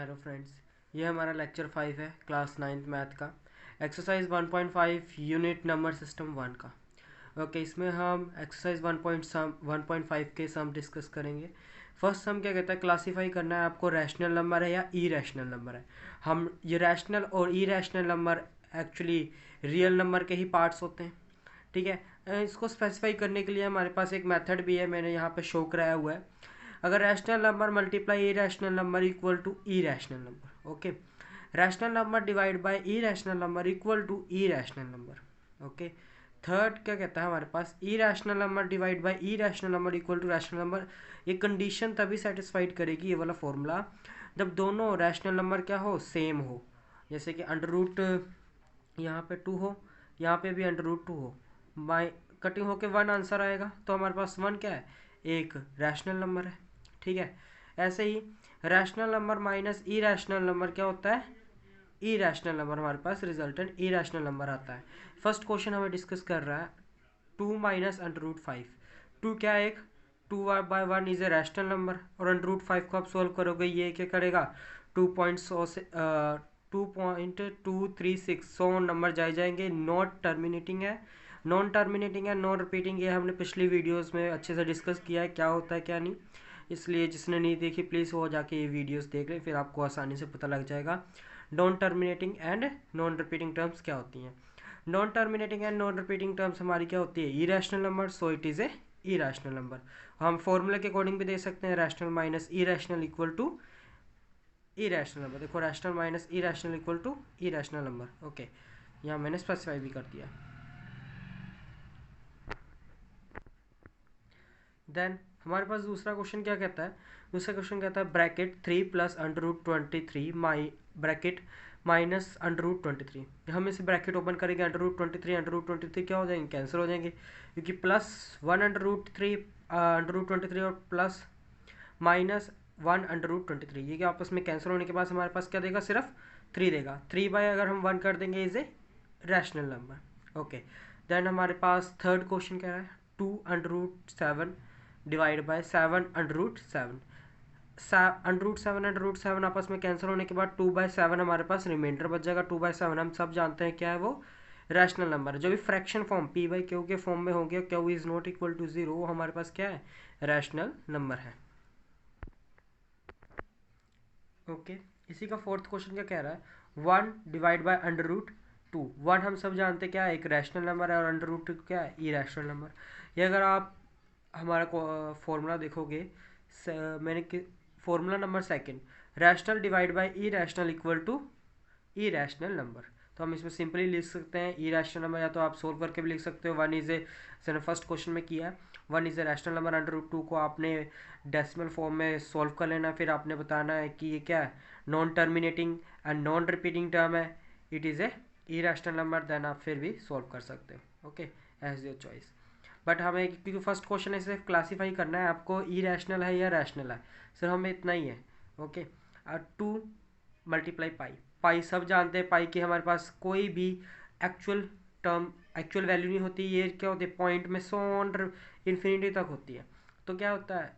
Hello friends, ये हमारा lecture 5 है क्लास 9th मैथ का एक्सरसाइज 1.5 यूनिट नंबर सिस्टम 1 का। ओके, इसमें हम एक्सरसाइज 1.5 के सम डिस्कस करेंगे। फर्स्ट सम क्या कहता है, क्लासीफाई करना है आपको रैशनल नंबर है या इरेशनल नंबर है। हम ये रैशनल और irrational number actually real number के ही पार्ट्स होते हैं। ठीक है, इसको स्पेसिफाई करने के लिए हमारे पास एक मेथड भी है, मैंने यहाँ पे शो कराया हुआ है। अगर rational number multiply irrational number equal to irrational number, okay. Rational number divide by irrational number equal to irrational number, okay. Third क्या कहता है हमारे पास, irrational number divide by irrational number equal to rational number. ये condition तभी satisfied करेगी, ये वाला फॉर्मूला, जब दोनों रैशनल नंबर क्या हो, सेम हो। जैसे कि अंडर रूट यहाँ पे 2 हो, यहाँ पे भी अंडर रूट 2 हो, बाय कटिंग होके 1 आंसर आएगा, तो हमारे पास 1 क्या है, एक रैशनल नंबर है। ठीक है, ऐसे ही rational number minus irrational number क्या होता है, इरेशनल नंबर, हमारे पास रिजल्टेंट इरेशनल नंबर आता है। फर्स्ट क्वेश्चन हमें डिस्कस कर रहा है 2 माइनस अंडर रूट 5। 2 क्या है, एक 2 by 1 is a rational number, और अंडर रूट 5 को आप सोल्व करोगे, ये क्या करेगा, 2.236 100 नंबर जाएंगे। नॉट टर्मिनेटिंग है, नॉन टर्मिनेटिंग है, नॉन रिपीटिंग, ये हमने पिछली वीडियोस में अच्छे से डिस्कस किया है क्या होता है क्या नहीं। इसलिए जिसने नहीं देखी प्लीज़ वो जाके ये वीडियोस देख लें, फिर आपको आसानी से पता लग जाएगा non terminating and non repeating terms क्या होती हैं। Non terminating and non repeating terms हमारी क्या होती है, irrational number, so it is a irrational number. हम फॉर्मूले के अकॉर्डिंग भी दे सकते हैं, rational minus irrational equal to irrational number. देखो, rational minus irrational equal to irrational number, okay. यहाँ मैंने स्पेसिफाई भी कर दिया। देन हमारे पास दूसरा क्वेश्चन क्या कहता है, दूसरा क्वेश्चन कहता है bracket 3 plus under root 23 my bracket minus under root 23। हम इसे ब्रैकेट ओपन करेंगे, अंडर रूट 23 अंडर रूट 23 क्या हो जाएंगे, कैंसिल हो जाएंगे, क्योंकि plus 1 under root 3 under root 23 और प्लस माइनस 1 अंडर रूट 23, ये क्या आपस में कैंसिल होने के बाद हमारे पास क्या देगा, सिर्फ 3 देगा। 3 बाय अगर हम 1 कर देंगे is a rational number, okay. Then हमारे पास थर्ड क्वेश्चन क्या है, 2 under root 7 divide by 7 under root 7। Under root 7 आपस में कैंसिल होने के बाद 2/7 हमारे पास रिमाइंडर बच जाएगा। 2/7 हम सब जानते हैं क्या है, वो रैशनल नंबर है। जो भी fraction form P by Q के फॉर्म में होंगे, Q is not equal to 0, वो हमारे पास क्या है, रैशनल नंबर है, ओके। इसी का फोर्थ क्वेश्चन क्या कह रहा है, 1 डिवाइड बाय अंडर रूट 2। 1 हम सब जानते हैं क्या है, एक रैशनल नंबर है, और अंडर रूट 2 क्या है, इरेशनल नंबर। ये अगर आप हमारा फॉर्मूला देखोगे, मैंने formula number second, rational divide by irrational equal to irrational number. तो हम इसमें सिंपली लिख सकते हैं इरेशनल नंबर, या तो आप सोल्व करके भी लिख सकते हो। 1 इज ए, जैसे फर्स्ट क्वेश्चन में किया है, 1 is a rational number, under root 2 को आपने डेसिमल फॉर्म में सॉल्व कर लेना, फिर आपने बताना है कि ये क्या है, non terminating and non repeating term है, it is a irrational number, then आप फिर भी सॉल्व कर सकते हो, okay, as your choice. But हमें क्योंकि फर्स्ट क्वेश्चन है, सिर्फ क्लासीफाई करना है आपको इरेशनल है या रैशनल है, सिर्फ हमें इतना ही है, ओके। 2 मल्टीप्लाई पाई, पाई सब जानते हैं, पाई की हमारे पास कोई भी एक्चुअल टर्म, एक्चुअल वैल्यू नहीं होती, ये क्या होती है, पॉइंट में सॉन्ड इन्फिनिटी तक होती है। तो क्या होता है,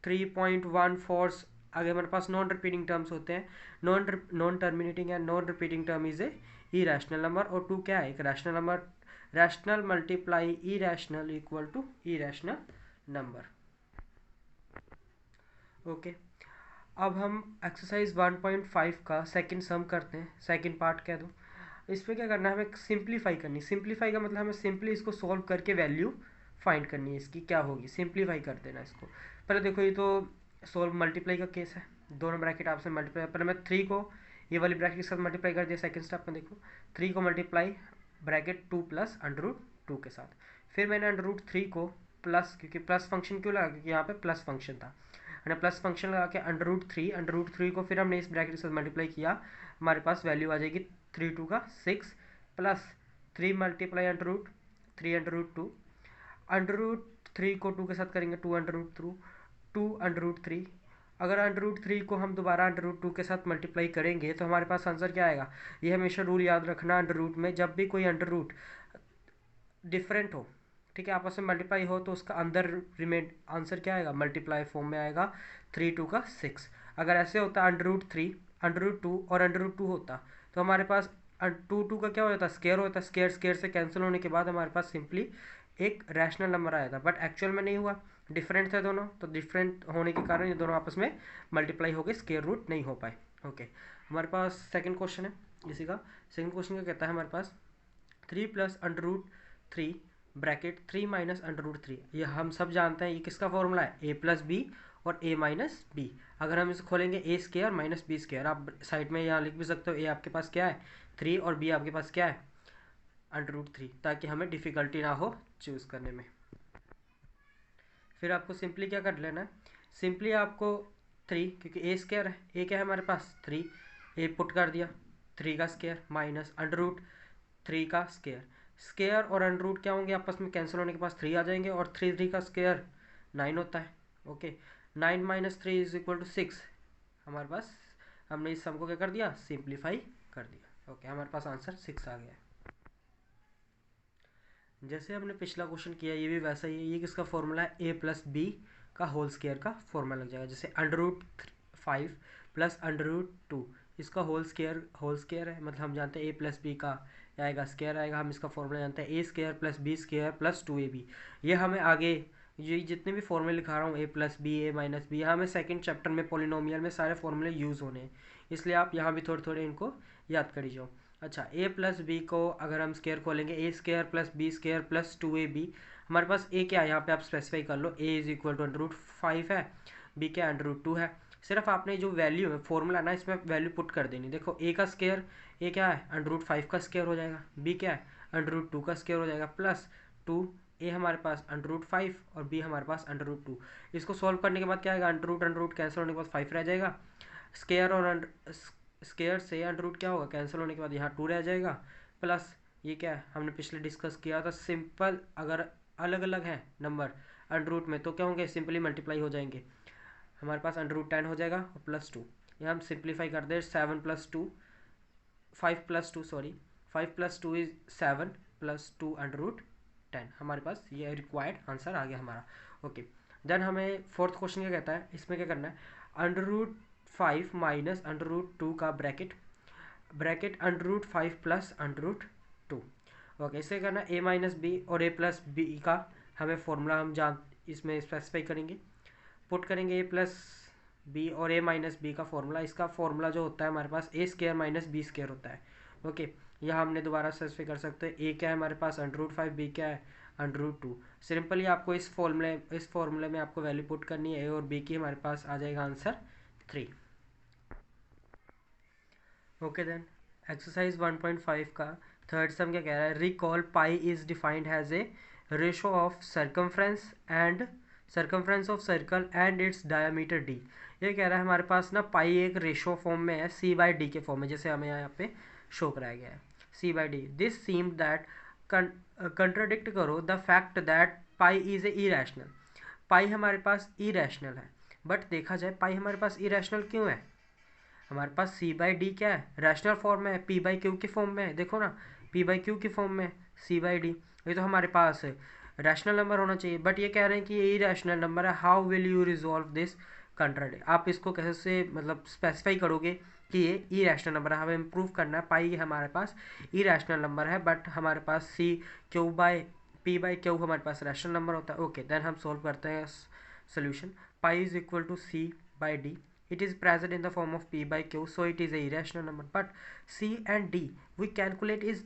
3.14, आगे हमारे पास नॉन रिपीटिंग टर्म्स होते हैं, non terminating and non repeating term is a irrational number, और 2 क्या है, एक rational number. Rational multiply irrational equal to irrational number, okay. अब हम एक्सरसाइज 1.5 का सेकंड सम करते हैं, सेकंड पार्ट कह दो। इसमें क्या करना है, हमें सिंप्लीफाई करनी। सिंप्लीफाई का मतलब हमें सिंपली इसको सॉल्व करके वैल्यू फाइंड करनी है, इसकी क्या होगी, सिंप्लीफाई कर देना इसको। पहले देखो, ये तो सोल्व मल्टीप्लाई का केस है, दोनों ब्रैकेट आपसे मल्टीप्लाई, पहले मैं 3 को ये वाली ब्रैकेट के साथ मल्टीप्लाई कर दिया। सेकंड स्टेप में देखो, 3 को multiply bracket 2 plus under root 2 के साथ, फिर मैंने अंडर रूट 3 को प्लस, क्योंकि प्लस फंक्शन क्यों लगा, क्योंकि यहाँ पे प्लस फंक्शन था, मैंने प्लस फंक्शन लगा के अंडर रूट थ्री को फिर हमने इस ब्रैकेट के साथ मल्टीप्लाई किया, हमारे पास वैल्यू आ जाएगी 3 2 का 6 plus 3 multiply under root 3 under root 2, under root 3 को 2 के साथ करेंगे 2 अंडर रूट 2 अंडर रूट 3। अगर अंडर रूट 3 को हम दोबारा अंडर रूट 2 के साथ मल्टीप्लाई करेंगे तो हमारे पास आंसर क्या आएगा, ये हमेशा रूल याद रखना, अंडर रूट में जब भी कोई अंडर रूट डिफरेंट हो, ठीक है, आपस में मल्टीप्लाई हो, तो उसका अंदर रिमेन आंसर क्या आएगा, मल्टीप्लाई फॉर्म में आएगा, 3 2 का 6। अगर ऐसे होता है अंडर रूट 3 √2 और √2 होता तो हमारे पास टू का क्या हो जाता, स्केयर होता, स्केयर स्केयर से कैंसिल होने के बाद हमारे पास सिंपली एक रैशनल नंबर आया था, बट एक्चुअल में नहीं हुआ, डिफरेंट थे दोनों, तो डिफरेंट होने के कारण ये दोनों आपस में मल्टीप्लाई हो गए, स्केयर रूट नहीं हो पाए। ओके, हमारे पास सेकंड क्वेश्चन है इसी का। सेकंड क्वेश्चन क्या कहता है हमारे पास, 3 + √3 ब्रैकेट 3 - √3, ये हम सब जानते हैं ये किसका फॉर्मूला है, a + b और a - b। अगर हम इसे खोलेंगे a square minus b square, आप साइड में यहाँ लिख भी सकते हो, a आपके पास क्या है 3 और b आपके पास क्या है √3, ताकि हमें डिफ़िकल्टी ना हो चूज़ करने में। फिर आपको सिंपली क्या कर लेना है, सिंपली आपको 3, क्योंकि a स्क्वायर है, a क्या है हमारे पास 3, a पुट कर दिया 3 का स्क्वायर माइनस √3 का स्क्वायर, स्क्वायर और अंडर क्या होंगे आपस में कैंसिल होने के पास 3 आ जाएंगे, और 3 का स्क्वायर 9 होता है। ओके, 9 - 3 = 6, हमारे पास हमने इस सम को क्या कर दिया, सिंप्लीफाई कर दिया। ओके, हमारे पास आंसर 6 आ गया है। जैसे हमने पिछला क्वेश्चन किया ये भी वैसा ही है, ये किसका फॉर्मूला है, a + b का होल स्क्वायर का फॉर्मूला लग जाएगा। जैसे √5 + √2, इसका होल स्क्वायर है, मतलब हम जानते हैं a + b का आएगा स्क्वायर आएगा, हम इसका फॉर्मूला जानते हैं a² + b² + 2ab। ये हमें आगे ये जितने भी फॉर्मूले लिखा रहा हूँ a + b a - b, हमें सेकंड चैप्टर में पॉलिनोमियल में सारे फॉर्मूले यूज़ होने हैं, इसलिए आप यहाँ भी थोड़े थोड़े इनको याद करी जाओ। अच्छा, a + b को अगर हम स्क्वायर खोलेंगे a² + b² + 2ab, हमारे पास a क्या है यहाँ पे आप स्पेसिफाई कर लो, a = √5 है, b क्या है √2 है। सिर्फ आपने जो वैल्यू है फॉर्मूला ना इसमें वैल्यू पुट कर देनी। देखो a का स्क्वायर, a क्या है √5 का स्क्वायर हो जाएगा, b क्या है √2 का स्क्वायर हो जाएगा, प्लस 2, a हमारे पास √5 और b हमारे पास √2। इसको सॉल्व करने के बाद क्या आएगा, √√ कैंसिल होने के बाद 5 रह जाएगा, स्क्वायर और स्क्वायर से अंडर क्या होगा, कैंसिल होने के बाद यहाँ 2 रह जाएगा, प्लस ये क्या है हमने पिछले डिस्कस किया था, सिंपल अगर अलग अलग है नंबर अंडर में तो क्या होंगे, सिंपली मल्टीप्लाई हो जाएंगे, हमारे पास √10 हो जाएगा और +2, ये हम सिंप्लीफाई कर दे, 7 + 2 5 + 2 सॉरी 5 + 2 = 7 + 2 √10, हमारे पास ये रिक्वायर्ड आंसर आ गया हमारा। ओके, देन हमें फोर्थ क्वेश्चन क्या कहता है, इसमें क्या करना है, √5 - √2 का ब्रैकेट √5 + √2। ओके, इसे करना a - b और a + b का हमें फॉर्मूला हम जान इसमें स्पेसिफाई करेंगे, पुट करेंगे a + b और a - b का फॉर्मूला, इसका फॉर्मूला जो होता है हमारे पास a² - b² होता है। ओके, यह हमने दोबारा स्पेसिफाई कर सकते हैं, a क्या है हमारे पास √5, b क्या है √2। सिंपली आपको इस फॉर्मूले में आपको वैल्यू पुट करनी है, a और b की, हमारे पास आ जाएगा आंसर 3। ओके, देन एक्सरसाइज 1.5 का थर्ड सम क्या कह रहा है, recall pi is defined has a ratio of circumference of circle and its diameter d। ये कह रहा है हमारे पास ना पाई एक रेशो फॉर्म में है, c/d के फॉर्म में, जैसे हमें यहाँ पे शो कराया गया है c/d। This seemed that contradict करो the fact that pi is a irrational. Pi हमारे पास इरेशनल है, बट देखा जाए पाई हमारे पास इरेशनल क्यों है, हमारे पास c/d क्या है, रैशनल फॉर्म में है, p/q के फॉर्म में है, देखो ना p/q के फॉर्म में है c/d, ये तो हमारे पास रैशनल नंबर होना चाहिए, बट ये कह रहे हैं कि ये इरेशनल नंबर है। How will you resolve this contradict, आप इसको कैसे मतलब स्पेसिफाई करोगे कि ये इरेशनल नंबर है, हमें इम्प्रूव करना है, पाई हमारे पास इरेशनल नंबर है, बट हमारे पास p/q हमारे पास रैशनल नंबर होता है। ओके, देन हम सॉल्व करते हैं solution, pi is equal to c/d, it is present in the form of p/q, so it is a irrational number, but c and d we calculate is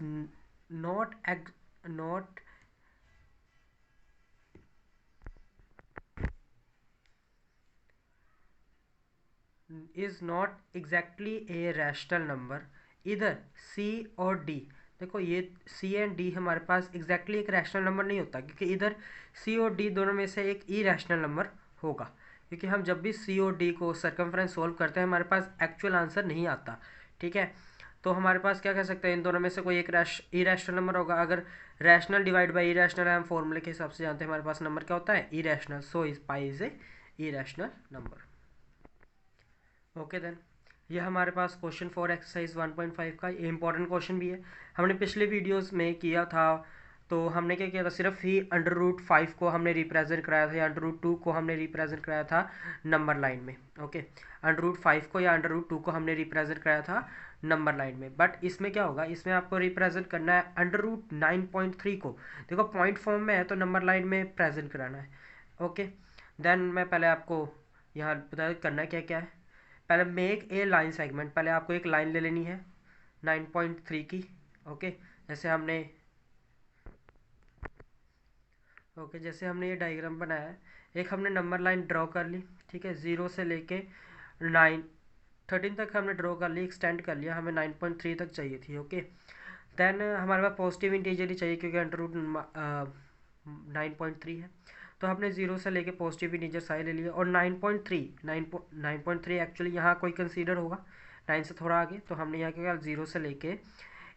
not exactly a rational number, इधर c और d, देखो ये c and d हमारे पास exactly एक rational number नहीं होता, क्योंकि इधर c और d दोनों में से एक इरेशनल नंबर होगा, क्योंकि हम जब भी c और d को सर्कमफ्रेंस सोल्व करते हैं हमारे पास एक्चुअल आंसर नहीं आता, ठीक है। तो हमारे पास क्या कह सकते हैं, इन दोनों में से कोई एक इरेशनल नंबर होगा। अगर रैशनल डिवाइड बाई इरेशनल है, हम फॉर्मूले के हिसाब से जानते हैं हमारे पास नंबर क्या होता है, irrational, so is pi is a irrational number. Okay, then ये हमारे पास क्वेश्चन 4 एक्सरसाइज 1.5 का इंपॉर्टेंट क्वेश्चन भी है, हमने पिछले वीडियोस में किया था, तो हमने क्या किया था, सिर्फ ही √5 को हमने रिप्रेजेंट कराया था या √2 को हमने रिप्रेजेंट कराया था नंबर लाइन में। ओके, √5 को या √2 को हमने रिप्रेजेंट कराया था नंबर लाइन में। बट इसमें क्या होगा, इसमें आपको रिप्रेजेंट करना है √9.3 को। देखो पॉइंट फॉर्म में है तो नंबर लाइन में प्रेजेंट कराना है। ओके, देन मैं पहले आपको यहाँ बता करना क्या क्या है। पहले मेक ए लाइन सेगमेंट, पहले आपको एक लाइन ले लेनी है 9.3 की। ओके, जैसे हमने जैसे हमने ये डायग्राम बनाया है, एक हमने नंबर लाइन ड्रॉ कर ली। ठीक है, 0 से लेके 13 तक हमने ड्रॉ कर ली, एक्सटेंड कर लिया, हमें 9.3 तक चाहिए थी। ओके, देन हमारे पास पॉजिटिव इंटीजर ही चाहिए क्योंकि √9.3 है, तो हमने 0 से लेके पॉजिटिव इंटीजर सारे ले लिए। और 9.3 एक्चुअली यहाँ कोई कंसीडर होगा 9 से थोड़ा आगे, तो हमने यहाँ क्या 0 से लेके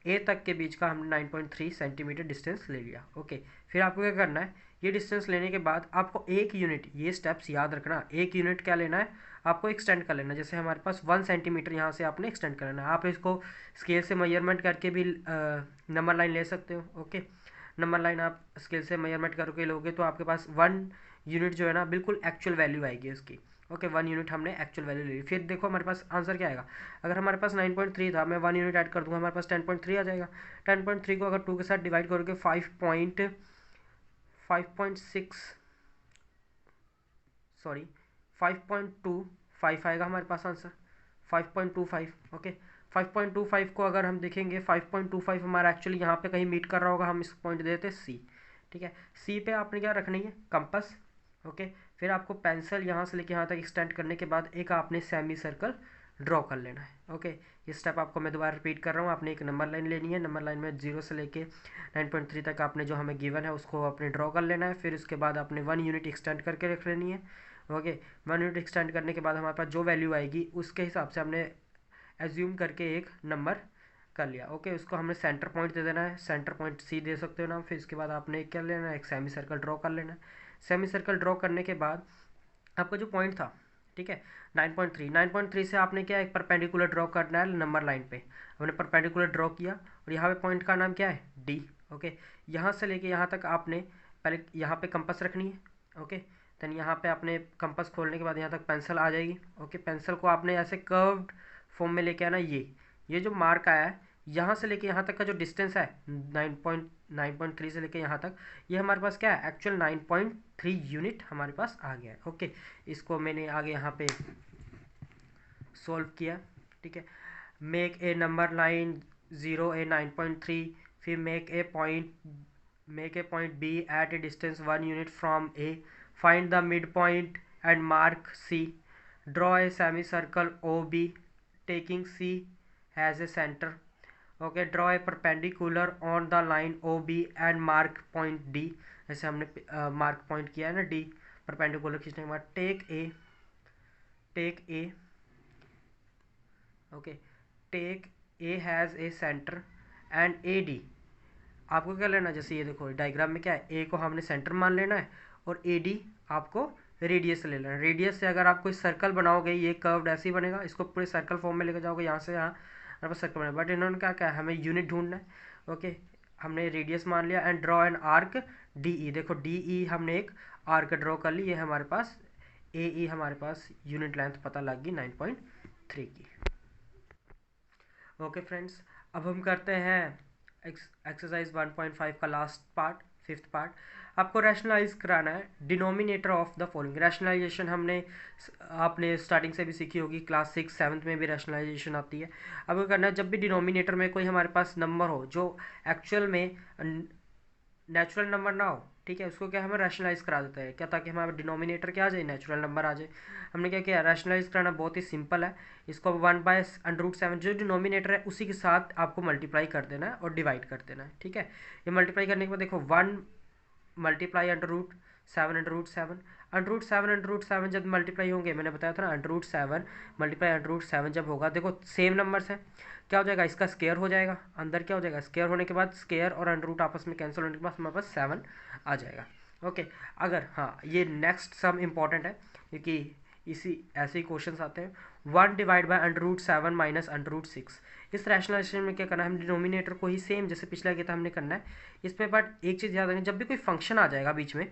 ए तक के बीच का हमने 9.3 सेंटीमीटर डिस्टेंस ले लिया। ओके, फिर आपको क्या करना है, ये डिस्टेंस लेने के बाद आपको एक यूनिट, ये स्टेप्स याद रखना, एक यूनिट क्या लेना है आपको, एक्सटेंड कर लेना। जैसे हमारे पास 1 सेंटीमीटर यहाँ से आपने एक्सटेंड कर लेना है। आप इसको स्केल से मेजरमेंट करके भी नंबर लाइन ले सकते हो। ओके, नंबर लाइन आप स्केल से मेजरमेंट करके लोगे तो आपके पास 1 यूनिट जो है ना बिल्कुल एक्चुअल वैल्यू आएगी उसकी। ओके, 1 यूनिट हमने एक्चुअल वैल्यू ले ली। फिर देखो हमारे पास आंसर क्या आएगा, अगर हमारे पास 9.3 था, मैं 1 यूनिट ऐड कर दूंगा, हमारे पास 10.3 आ जाएगा। 10.3 को अगर 2 के साथ डिवाइड करोगे 5.25 आएगा हमारे पास आंसर, 5.25। ओके, 5.25 को अगर हम देखेंगे, 5.25 हमारा एक्चुअली यहाँ पे कहीं मीट कर रहा होगा, हम इस पॉइंट देते सी। ठीक है, सी पे आपने क्या रखनी है, कंपास। ओके, फिर आपको पेंसिल यहाँ से लेके यहाँ तक एक्सटेंड करने के बाद एक आपने सेमी सर्कल ड्रॉ कर लेना है। ओके, ये स्टेप आपको मैं दोबारा रिपीट कर रहा हूँ। आपने एक नंबर लाइन लेनी है, नंबर लाइन में 0 से लेके 9.3 तक आपने जो हमें गिवन है उसको आपने ड्रॉ कर लेना है। फिर उसके बाद आपने 1 यूनिट एक्सटेंड करके रख लेनी है। ओके, 1 यूनिट एक्सटेंड करने के बाद हमारे पास जो वैल्यू आएगी उसके हिसाब से हमने एज्यूम करके एक नंबर कर लिया। ओके, उसको हमने सेंटर पॉइंट दे देना है, सेंटर पॉइंट सी दे सकते हो ना। फिर इसके बाद आपने क्या लेना है, एक सेमी सर्कल ड्रॉ कर लेना है। सेमी सर्कल ड्रॉ करने के बाद आपका जो पॉइंट था, ठीक है, 9.3 से आपने क्या एक परपेंडिकुलर ड्रॉ करना है नंबर लाइन पे। हमने परपेंडिकुलर ड्रॉ किया और यहाँ पे पॉइंट का नाम क्या है, डी। ओके, यहाँ से लेके यहाँ तक आपने पहले यहाँ पे कंपास रखनी है। ओके, देन यहाँ पे आपने कंपास खोलने के बाद यहाँ तक पेंसिल आ जाएगी। ओके, पेंसिल को आपने ऐसे कर्व्ड फॉर्म में लेके आना। ये जो मार्क आया है यहाँ से लेके यहाँ तक का जो डिस्टेंस है 9.3 से लेके यहाँ तक, ये हमारे पास क्या है, एक्चुअल 9.3 यूनिट हमारे पास आ गया है। ओके, इसको मैंने आगे यहाँ पे सॉल्व किया। ठीक है, make a number line 0 A 9.3, फिर make a point B at a distance 1 unit from A, find the mid point and mark C, draw a semi circle O B taking C as a centre. Okay, draw a perpendicular on the line O B and mark point D. जैसे हमने mark point किया है ना D, perpendicular खींचने के बाद take A okay, take A has a centre and A D. आपको क्या लेना, जैसे ये देखो डायग्राम में क्या है, ए को हमने सेंटर मान लेना है और ए डी आपको रेडियस ले लेना है। रेडियस से अगर आप कोई सर्कल बनाओगे, ये कर्व्ड ऐसे ही बनेगा, इसको पूरे सर्कल फॉर्म में लेकर जाओगे, यहाँ से यहाँ हमारे पास सर्कल बनेगा। बट इन्होंने क्या है, हमें यूनिट ढूंढना है। ओके, हमने रेडियस मान लिया and draw an arc D E. देखो डी ई हमने एक आर्क ड्रॉ कर ली, ये हमारे पास ए ई हमारे पास यूनिट लेंथ पता लग गई 9.3 की। ओके फ्रेंड्स, अब हम करते हैं एक्सरसाइज 1.5 का लास्ट पार्ट, 5th पार्ट। आपको रैशनलाइज कराना है denominator of the following. Rationalisation आपने स्टार्टिंग से भी सीखी होगी, क्लास 6 7th में भी रैशनलाइजेशन आती है। अब क्या करना है, जब भी डिनोमिनेटर में कोई हमारे पास नंबर हो जो एक्चुअल में नेचुरल नंबर ना हो, ठीक है, उसको क्या हमें रैशनलाइज करा देता है क्या, ताकि हमारा डिनोमिनेटर क्या आ जाए, नेचुरल नंबर आ जाए। हमने क्या किया, रैशनलाइज कराना बहुत ही सिंपल है। इसको 1/√7 जो डिनोमिनेटर है उसी के साथ आपको मल्टीप्लाई कर देना है और डिवाइड कर देना है। ठीक है, ये मल्टीप्लाई करने के बाद देखो 1 मल्टीप्लाई √7 √7 जब मल्टीप्लाई होंगे, मैंने बताया था ना √7 मल्टीप्लाई √7 जब होगा, देखो सेम नंबर्स हैं, क्या हो जाएगा, इसका स्केयर हो जाएगा, अंदर क्या हो जाएगा, स्केयर होने के बाद स्केयर और √ आपस में कैंसिल होने के बाद हमारे पास 7 आ जाएगा। ओके, अगर हाँ, ये नेक्स्ट सम इम्पॉर्टेंट है क्योंकि इसी ऐसे ही क्वेश्चंस आते हैं। 1 डिवाइड बाय √7 माइनस √6। इस रैशनलाइजेशन में क्या करना है, हम डिनोमिनेटर को ही सेम जैसे पिछला किया था हमने करना है इसमें। बट एक चीज़ याद रखनी, जब भी कोई फंक्शन आ जाएगा बीच में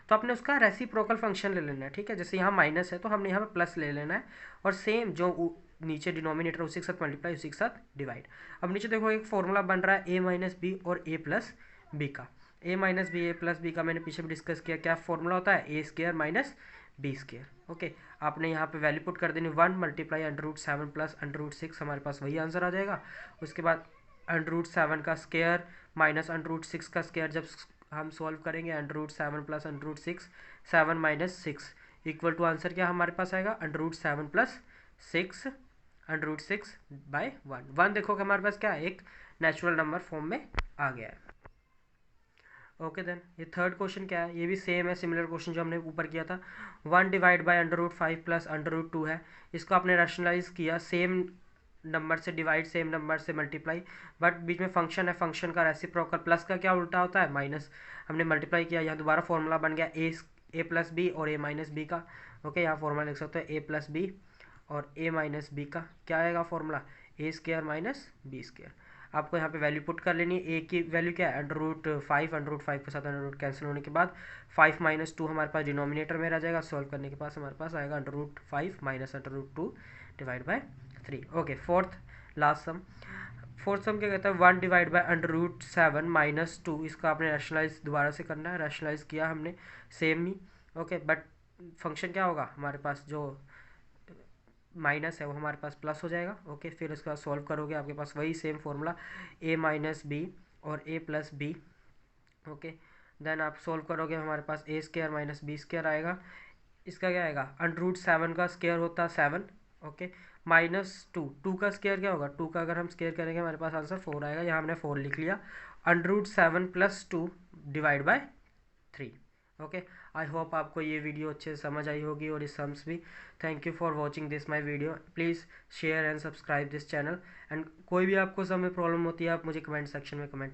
तो आपने उसका रेसिप्रोकल फंक्शन ले लेना है, ठीक है। जैसे यहाँ माइनस है तो हमने यहाँ पे प्लस ले लेना है, और सेम जो नीचे डिनोमिनेटर उसी के साथ मल्टीप्लाई उसी के साथ डिवाइड। अब नीचे देखो एक फॉर्मूला बन रहा है a माइनस बी और a प्लस बी का। a minus b a plus b का मैंने पीछे भी डिस्कस किया, क्या फॉर्मूला होता है, a square minus B square. Okay, आपने यहाँ पे वैल्यू पुट कर देनी 1 मल्टीप्लाई √7 प्लस √6, हमारे पास वही आंसर आ जाएगा। उसके बाद √7 का स्क्वायर माइनस √6 का स्क्वायर जब हम सॉल्व करेंगे, √7 plus √6, 7 minus 6 equal to answer क्या हमारे पास आएगा, √7 प्लस 6 √6 बाय 1 देखो कि हमारे पास क्या है, एक नेचुरल नंबर फॉर्म में आ गया है। ओके देन ये थर्ड क्वेश्चन क्या है, ये भी सेम है, सिमिलर क्वेश्चन जो हमने ऊपर किया था। 1 डिवाइड बाय √5 प्लस √2 है, इसको आपने रैशनलाइज किया, सेम नंबर से डिवाइड सेम नंबर से मल्टीप्लाई, बट बीच में फंक्शन है, फंक्शन का रेसिप्रोकल प्लस का क्या उल्टा होता है, माइनस। हमने मल्टीप्लाई किया, यहाँ दोबारा फॉर्मूला बन गया ए प्लस बी और a माइनस बी का। ओके, यहाँ फॉर्मूला लिख सकते हैं a प्लस बी और a माइनस बी का क्या आएगा formula, a square minus B square. आपको यहाँ पे वैल्यू पुट कर लेनी है, a की वैल्यू क्या है, √5 के साथ √ कैंसिल होने के बाद 5 माइनस 2 हमारे पास डिनोमिनेटर में रह जाएगा, सॉल्व करने के पास हमारे पास आएगा √5 minus √2 divide by 3। Okay, fourth last sum. Fourth sum क्या कहता है, 1 डिवाइड बाय √7 माइनस 2, इसका आपने रैशनलाइज दोबारा से करना है, रैशनलाइज किया हमने same he. Okay, but function क्या होगा हमारे पास, जो माइनस है वो हमारे पास प्लस हो जाएगा। ओके, फिर उसके बाद सॉल्व करोगे, आपके पास वही same formula a minus B और a plus B. Okay, then आप सॉल्व करोगे, हमारे पास a square minus B square आएगा। इसका क्या आएगा, √7 का स्क्वायर होता है 7। ओके, माइनस 2 का स्क्वायर क्या होगा, 2 का अगर हम स्क्वायर करेंगे हमारे पास आंसर 4 आएगा, यहाँ हमने 4 लिख लिया। √7 plus 2 divide by 3। Okay, I hope आपको ये वीडियो अच्छे से समझ आई होगी और इस सम्स भी। Thank you for watching this my video, please share and subscribe this channel. And कोई भी आपको सम में प्रॉब्लम होती है आप मुझे कमेंट सेक्शन में कमेंट